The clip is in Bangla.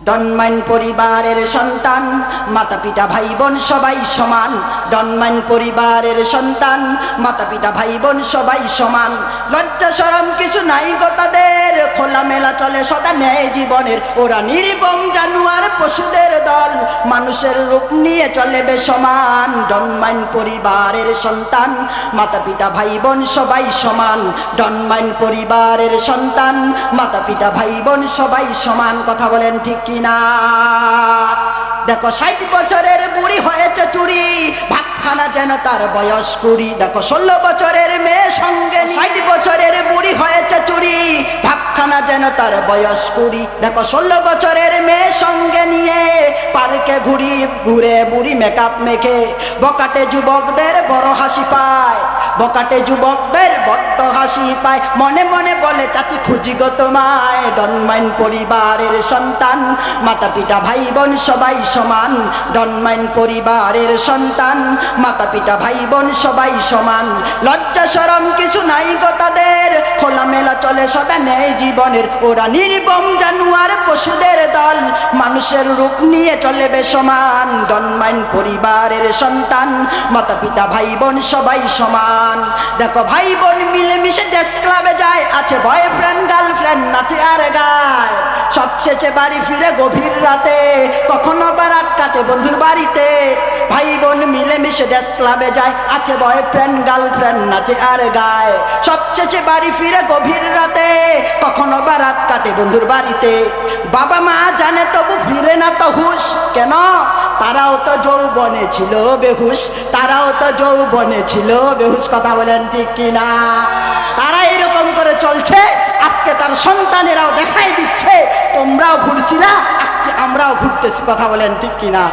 ডনমাইন পরিবারের সন্তান, মাতা পিতা ভাই বোন সবাই সমান। ডনমাইন পরিবারের সন্তান, মাতা পিতা ভাই বোন সবাই সমান। লজ্জা শরম কিছু নাই গো তাদের, খোলামেলা চলে সদা ন্যায় জীবনের। ওরা নির্মম জানোয়ার পশুদের দল, মানুষের রূপ নিয়ে চলে বেসমান। ডনমাইন পরিবারের সন্তান, মাতা পিতা ভাই বোন সবাই সমান। ডনমাইন পরিবারের সন্তান, মাতা পিতা ভাই বোন সবাই সমান। কথা বলেন ঠিক কিনা? দেখো 60 বছরের বুড়ি হয়েছে চুরি, ভাতখানা যেন তার বয়স 20। দেখো 16 বছরের মেয়ে সঙ্গে 60 বছরের বুড়ি হয়েছে চুরি, ভাতখানা যেন তার বয়স 20। দেখো 16 বছরের মেয়ে সঙ্গে নিয়ে পার্কে ঘুরে বুড়ি মেকআপ মেখে। বকাটে যুবকদের বড় হাসি পায়, বকাটে যুবকদের বড্ড হাসি পায়। মনে মনে বলে চাচি খুঁজি গো তোমায়। ডনমাইন পরিবারের সন্তান, মাতা পিতা ভাই বোন সবাই সমান। ডনমাইন পরিবারের সন্তান, মাতা পিতা ভাই বোন সবাই সমান। লজ্জা শরম কিছু নাই গো তাদের, খোলামেলা চলে সদা ন্যায় জীবনের। ওরা নির্মম জানোয়ার পশুদের দল, মানুষের রূপ নিয়ে চলে বেসমান। ডনমাইন পরিবারের সন্তান, মাতা পিতা ভাই বোন সবাই সমান। দেখো ভাই বোন মিলেমিশে ড্যান্স ক্লাবে যায়, আছে বয়ফ্রেন্ড গার্লফ্রেন্ড নাচে আর গায়। সবশেষে বাড়ি ফিরে গভীর রাতে, কখনো বা রাত কাটে বন্ধুর বাড়িতে। ভাই বোন মিলেমিশে ড্যান্স ক্লাবে যায়, আছে বয়ফ্রেন্ড গার্লফ্রেন্ড নাচে আর গায়। সবশেষে বাড়ি ফিরে গভীর রাতে, কখনো বা রাত কাটে বন্ধুর বাড়িতে। বাবা মা জানে তবু ফিরে না তো হুশ, কেন? তারাও তো যৌবনে ছিল বেহুশ, তারাও তো যৌবনে ছিল বেহুশ। কথা বলেন ঠিক কিনা? তারা এরকম করে চলছে, আজকে তার সন্তানেরাও দেখাই দিচ্ছে তোমরাও ঘুরছিলা, আজকে আমরাও ঘুরতেছি। কথা বলেন ঠিক কিনা?